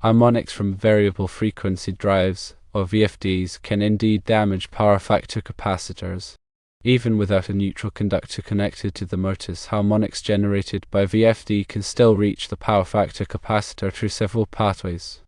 Harmonics from variable frequency drives, or VFDs, can indeed damage power factor capacitors. Even without a neutral conductor connected to the motors, harmonics generated by VFD can still reach the power factor capacitor through several pathways.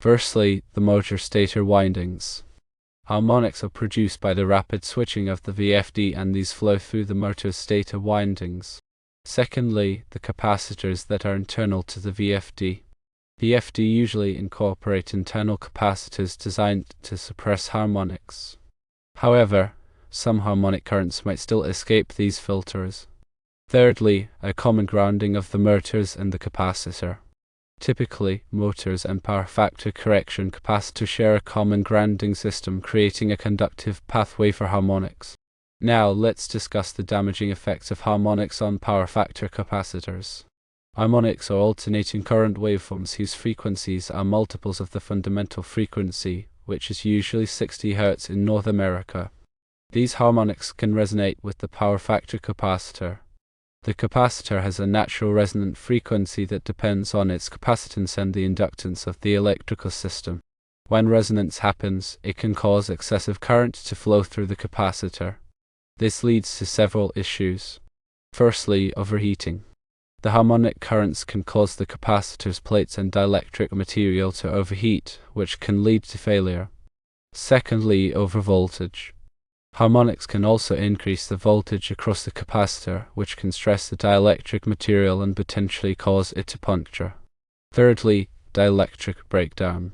Firstly, the motor stator windings. Harmonics are produced by the rapid switching of the VFD, and these flow through the motor's stator windings. Secondly, the capacitors that are internal to the VFD. VFD usually incorporate internal capacitors designed to suppress harmonics. However, some harmonic currents might still escape these filters. Thirdly, a common grounding of the motors and the capacitor. Typically, motors and power factor correction capacitors share a common grounding system, creating a conductive pathway for harmonics. Now, let's discuss the damaging effects of harmonics on power factor capacitors. Harmonics are alternating current waveforms whose frequencies are multiples of the fundamental frequency, which is usually 60 Hz in North America. These harmonics can resonate with the power factor capacitor. The capacitor has a natural resonant frequency that depends on its capacitance and the inductance of the electrical system. When resonance happens, it can cause excessive current to flow through the capacitor. This leads to several issues. Firstly, overheating. The harmonic currents can cause the capacitor's plates and dielectric material to overheat, which can lead to failure. Secondly, overvoltage. Harmonics can also increase the voltage across the capacitor, which can stress the dielectric material and potentially cause it to puncture. Thirdly, dielectric breakdown.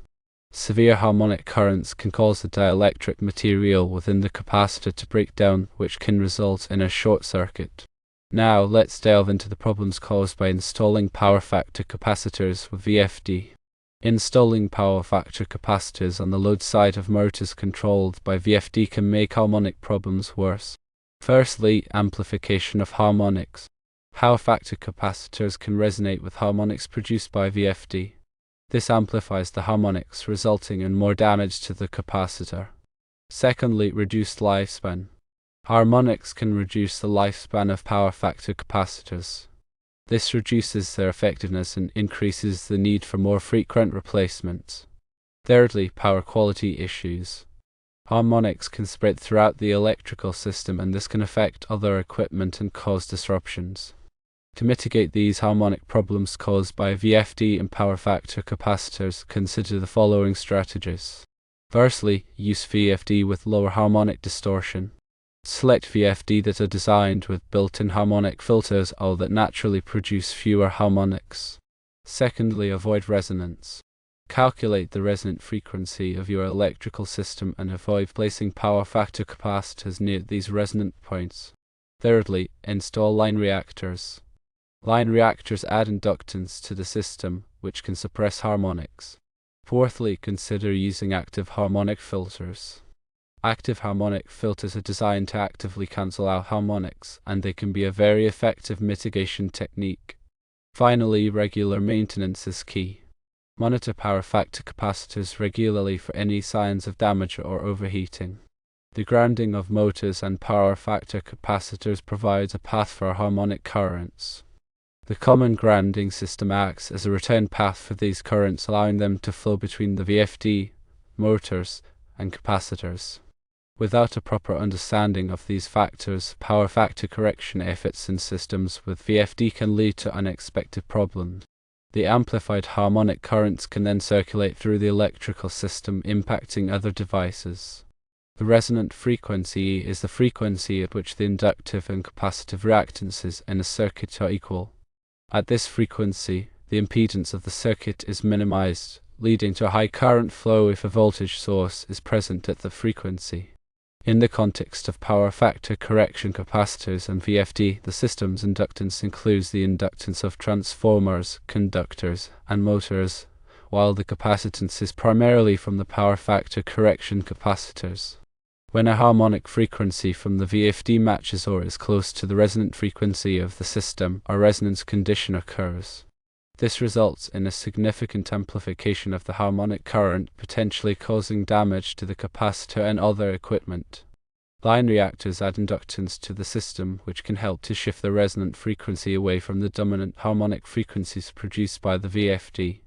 Severe harmonic currents can cause the dielectric material within the capacitor to break down, which can result in a short circuit. Now, let's delve into the problems caused by installing power factor capacitors with VFD. Installing power factor capacitors on the load side of motors controlled by VFD can make harmonic problems worse. Firstly, amplification of harmonics. Power factor capacitors can resonate with harmonics produced by VFD. This amplifies the harmonics, resulting in more damage to the capacitor. Secondly, reduced lifespan. Harmonics can reduce the lifespan of power factor capacitors. This reduces their effectiveness and increases the need for more frequent replacements. Thirdly, power quality issues. Harmonics can spread throughout the electrical system, and this can affect other equipment and cause disruptions. To mitigate these harmonic problems caused by VFD and power factor capacitors, consider the following strategies. Firstly, use VFD with lower harmonic distortion. Select VFD that are designed with built-in harmonic filters or that naturally produce fewer harmonics. Secondly, avoid resonance. Calculate the resonant frequency of your electrical system and avoid placing power factor capacitors near these resonant points. Thirdly, install line reactors. Line reactors add inductance to the system, which can suppress harmonics. Fourthly, consider using active harmonic filters. Active harmonic filters are designed to actively cancel out harmonics, and they can be a very effective mitigation technique. Finally, regular maintenance is key. Monitor power factor capacitors regularly for any signs of damage or overheating. The grounding of motors and power factor capacitors provides a path for harmonic currents. The common grounding system acts as a return path for these currents, allowing them to flow between the VFD, motors, and capacitors. Without a proper understanding of these factors, power factor correction efforts in systems with VFD can lead to unexpected problems. The amplified harmonic currents can then circulate through the electrical system, impacting other devices. The resonant frequency is the frequency at which the inductive and capacitive reactances in a circuit are equal. At this frequency, the impedance of the circuit is minimized, leading to a high current flow if a voltage source is present at the frequency. In the context of power factor correction capacitors and VFD, the system's inductance includes the inductance of transformers, conductors, and motors, while the capacitance is primarily from the power factor correction capacitors. When a harmonic frequency from the VFD matches or is close to the resonant frequency of the system, a resonance condition occurs. This results in a significant amplification of the harmonic current, potentially causing damage to the capacitor and other equipment. Line reactors add inductance to the system, which can help to shift the resonant frequency away from the dominant harmonic frequencies produced by the VFD.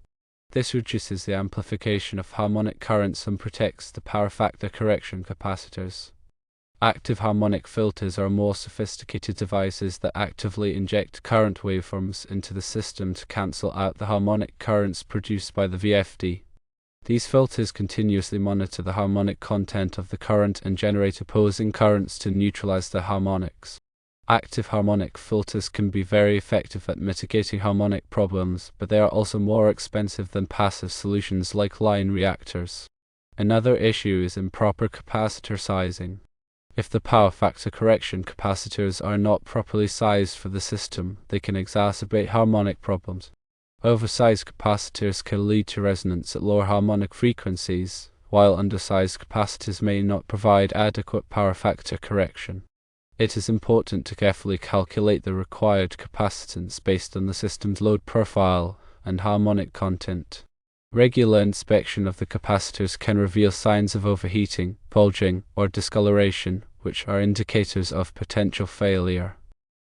This reduces the amplification of harmonic currents and protects the power factor correction capacitors. Active harmonic filters are more sophisticated devices that actively inject current waveforms into the system to cancel out the harmonic currents produced by the VFD. These filters continuously monitor the harmonic content of the current and generate opposing currents to neutralize the harmonics. Active harmonic filters can be very effective at mitigating harmonic problems, but they are also more expensive than passive solutions like line reactors. Another issue is improper capacitor sizing. If the power factor correction capacitors are not properly sized for the system, they can exacerbate harmonic problems. Oversized capacitors can lead to resonance at lower harmonic frequencies, while undersized capacitors may not provide adequate power factor correction. It is important to carefully calculate the required capacitance based on the system's load profile and harmonic content. Regular inspection of the capacitors can reveal signs of overheating, bulging, or discoloration, which are indicators of potential failure.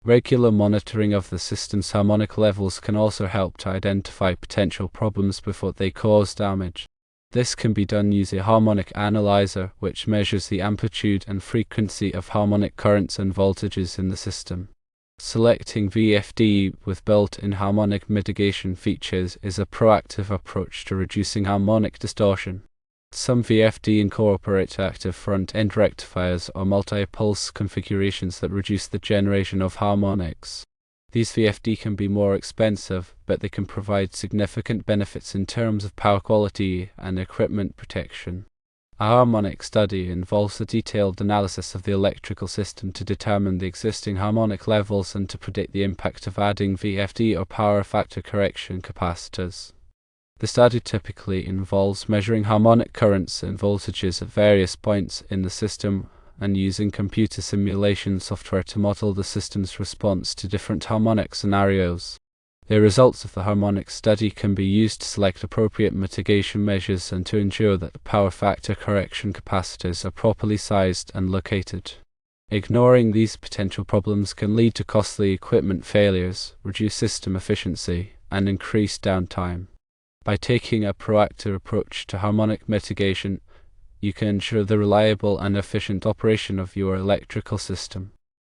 Regular monitoring of the system's harmonic levels can also help to identify potential problems before they cause damage. This can be done using a harmonic analyzer, which measures the amplitude and frequency of harmonic currents and voltages in the system. Selecting VFD with built-in harmonic mitigation features is a proactive approach to reducing harmonic distortion. Some VFD incorporate active front-end rectifiers or multi-pulse configurations that reduce the generation of harmonics. These VFD can be more expensive, but they can provide significant benefits in terms of power quality and equipment protection. A harmonic study involves a detailed analysis of the electrical system to determine the existing harmonic levels and to predict the impact of adding VFD or power factor correction capacitors. The study typically involves measuring harmonic currents and voltages at various points in the system and using computer simulation software to model the system's response to different harmonic scenarios. The results of the harmonic study can be used to select appropriate mitigation measures and to ensure that the power factor correction capacitors are properly sized and located. Ignoring these potential problems can lead to costly equipment failures, reduce system efficiency, and increase downtime. By taking a proactive approach to harmonic mitigation, you can ensure the reliable and efficient operation of your electrical system.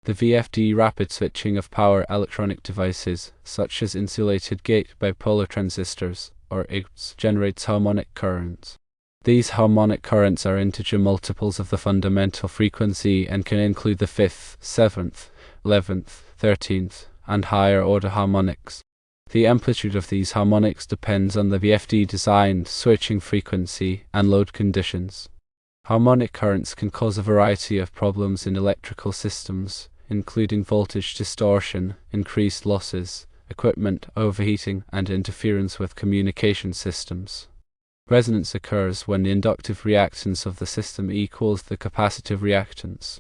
The VFD rapid switching of power electronic devices, such as insulated gate bipolar transistors, or IGBTs, generates harmonic currents. These harmonic currents are integer multiples of the fundamental frequency and can include the 5th, 7th, 11th, 13th, and higher order harmonics. The amplitude of these harmonics depends on the VFD design, switching frequency, and load conditions. Harmonic currents can cause a variety of problems in electrical systems, including voltage distortion, increased losses, equipment overheating, and interference with communication systems. Resonance occurs when the inductive reactance of the system equals the capacitive reactance.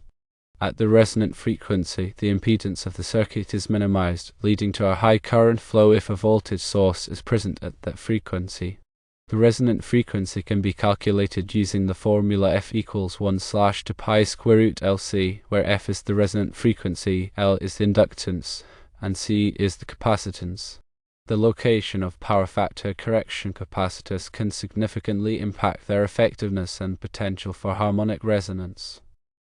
At the resonant frequency, the impedance of the circuit is minimized, leading to a high current flow if a voltage source is present at that frequency. The resonant frequency can be calculated using the formula F equals 1/2 pi square root LC, where F is the resonant frequency, L is the inductance, and C is the capacitance. The location of power factor correction capacitors can significantly impact their effectiveness and potential for harmonic resonance.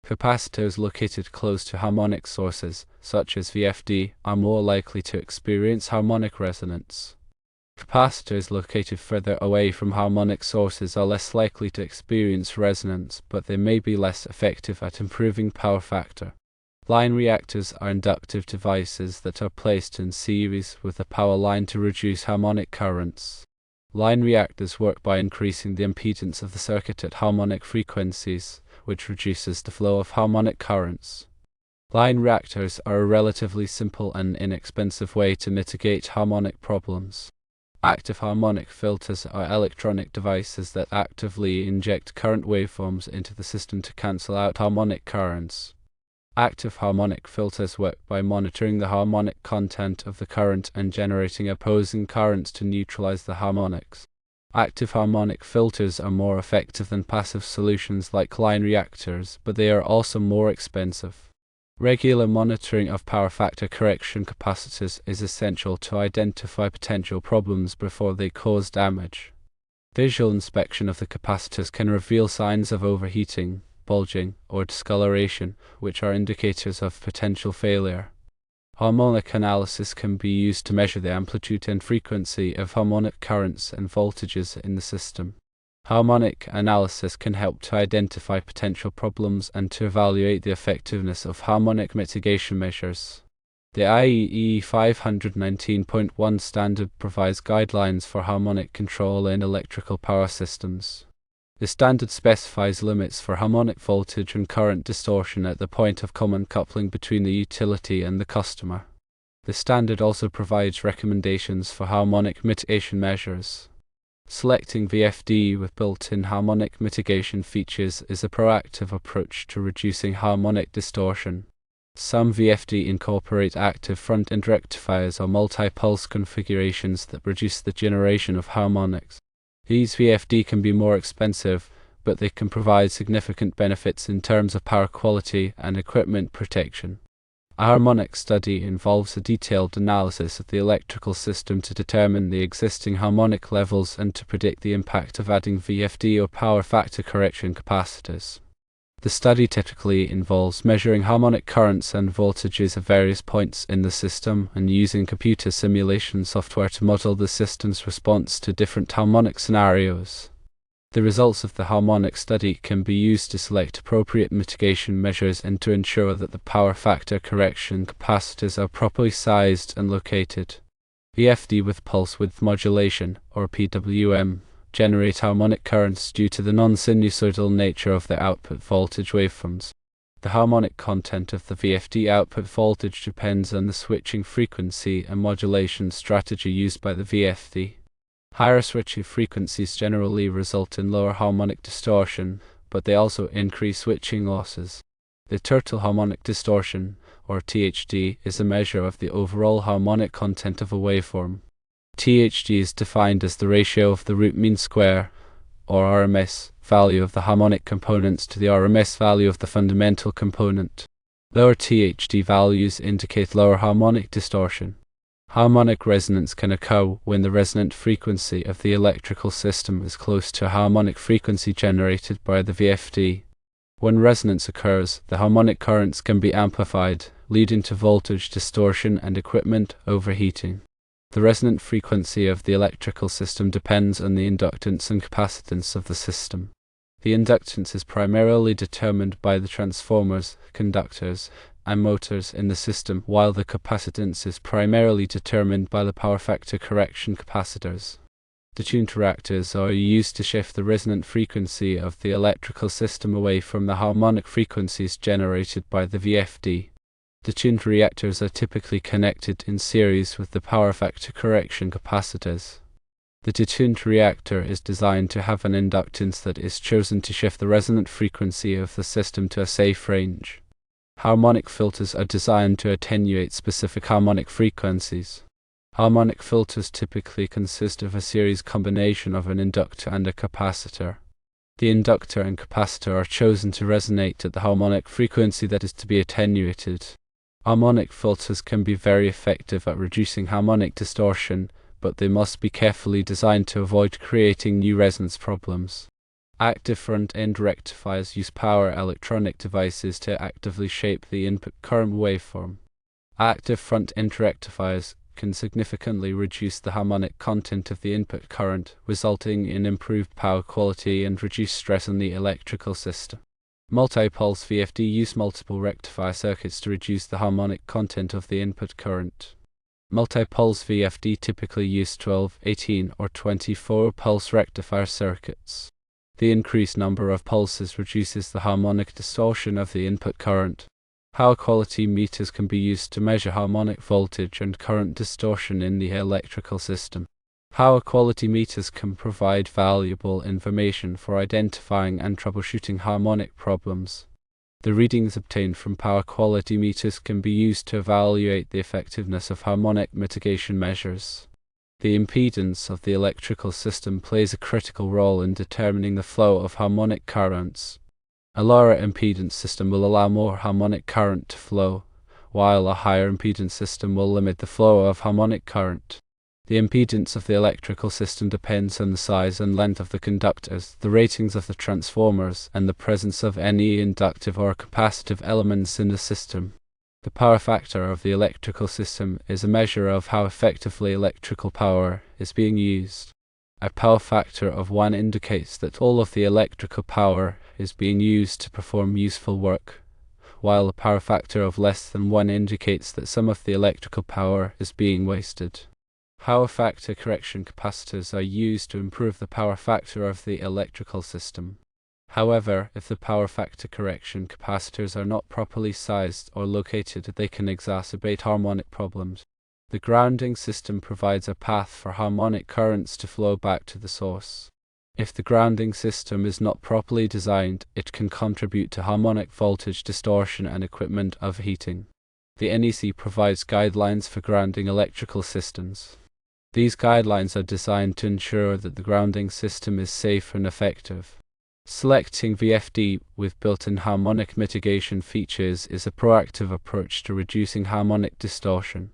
Capacitors located close to harmonic sources, such as VFD, are more likely to experience harmonic resonance. Capacitors located further away from harmonic sources are less likely to experience resonance, but they may be less effective at improving power factor. Line reactors are inductive devices that are placed in series with the power line to reduce harmonic currents. Line reactors work by increasing the impedance of the circuit at harmonic frequencies, which reduces the flow of harmonic currents. Line reactors are a relatively simple and inexpensive way to mitigate harmonic problems. Active harmonic filters are electronic devices that actively inject current waveforms into the system to cancel out harmonic currents. Active harmonic filters work by monitoring the harmonic content of the current and generating opposing currents to neutralize the harmonics. Active harmonic filters are more effective than passive solutions like line reactors, but they are also more expensive. Regular monitoring of power factor correction capacitors is essential to identify potential problems before they cause damage. Visual inspection of the capacitors can reveal signs of overheating, bulging, or discoloration, which are indicators of potential failure. Harmonic analysis can be used to measure the amplitude and frequency of harmonic currents and voltages in the system. Harmonic analysis can help to identify potential problems and to evaluate the effectiveness of harmonic mitigation measures. The IEEE 519.1 standard provides guidelines for harmonic control in electrical power systems. The standard specifies limits for harmonic voltage and current distortion at the point of common coupling between the utility and the customer. The standard also provides recommendations for harmonic mitigation measures. Selecting VFD with built-in harmonic mitigation features is a proactive approach to reducing harmonic distortion. Some VFD incorporate active front-end rectifiers or multi-pulse configurations that reduce the generation of harmonics. These VFD can be more expensive, but they can provide significant benefits in terms of power quality and equipment protection. A harmonic study involves a detailed analysis of the electrical system to determine the existing harmonic levels and to predict the impact of adding VFD or power factor correction capacitors. The study typically involves measuring harmonic currents and voltages at various points in the system and using computer simulation software to model the system's response to different harmonic scenarios. The results of the harmonic study can be used to select appropriate mitigation measures and to ensure that the power factor correction capacitors are properly sized and located. VFD with pulse width modulation, or PWM, generate harmonic currents due to the non-sinusoidal nature of the output voltage waveforms. The harmonic content of the VFD output voltage depends on the switching frequency and modulation strategy used by the VFD. Higher switching frequencies generally result in lower harmonic distortion, but they also increase switching losses. The total harmonic distortion, or THD, is a measure of the overall harmonic content of a waveform. THD is defined as the ratio of the root mean square, or RMS, value of the harmonic components to the RMS value of the fundamental component. Lower THD values indicate lower harmonic distortion. Harmonic resonance can occur when the resonant frequency of the electrical system is close to a harmonic frequency generated by the VFD. When resonance occurs, the harmonic currents can be amplified, leading to voltage distortion and equipment overheating. The resonant frequency of the electrical system depends on the inductance and capacitance of the system. The inductance is primarily determined by the transformers, conductors, and motors in the system, while the capacitance is primarily determined by the power factor correction capacitors. Detuned reactors are used to shift the resonant frequency of the electrical system away from the harmonic frequencies generated by the VFD. Detuned reactors are typically connected in series with the power factor correction capacitors. The detuned reactor is designed to have an inductance that is chosen to shift the resonant frequency of the system to a safe range. Harmonic filters are designed to attenuate specific harmonic frequencies. Harmonic filters typically consist of a series combination of an inductor and a capacitor. The inductor and capacitor are chosen to resonate at the harmonic frequency that is to be attenuated. Harmonic filters can be very effective at reducing harmonic distortion, but they must be carefully designed to avoid creating new resonance problems. Active front-end rectifiers use power electronic devices to actively shape the input current waveform. Active front-end rectifiers can significantly reduce the harmonic content of the input current, resulting in improved power quality and reduced stress on the electrical system. Multi-pulse VFD use multiple rectifier circuits to reduce the harmonic content of the input current. Multi-pulse VFD typically use 12, 18, or 24 pulse rectifier circuits. The increased number of pulses reduces the harmonic distortion of the input current. Power quality meters can be used to measure harmonic voltage and current distortion in the electrical system. Power quality meters can provide valuable information for identifying and troubleshooting harmonic problems. The readings obtained from power quality meters can be used to evaluate the effectiveness of harmonic mitigation measures. The impedance of the electrical system plays a critical role in determining the flow of harmonic currents. A lower impedance system will allow more harmonic current to flow, while a higher impedance system will limit the flow of harmonic current. The impedance of the electrical system depends on the size and length of the conductors, the ratings of the transformers, and the presence of any inductive or capacitive elements in the system. The power factor of the electrical system is a measure of how effectively electrical power is being used. A power factor of 1 indicates that all of the electrical power is being used to perform useful work, while a power factor of less than 1 indicates that some of the electrical power is being wasted. Power factor correction capacitors are used to improve the power factor of the electrical system. However, if the power factor correction capacitors are not properly sized or located, they can exacerbate harmonic problems. The grounding system provides a path for harmonic currents to flow back to the source. If the grounding system is not properly designed, it can contribute to harmonic voltage distortion and equipment overheating. The NEC provides guidelines for grounding electrical systems. These guidelines are designed to ensure that the grounding system is safe and effective. Selecting VFD with built-in harmonic mitigation features is a proactive approach to reducing harmonic distortion.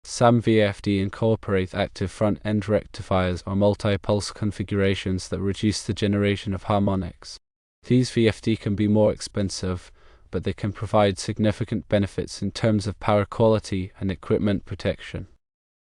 Some VFD incorporate active front-end rectifiers or multi-pulse configurations that reduce the generation of harmonics. These VFD can be more expensive, but they can provide significant benefits in terms of power quality and equipment protection.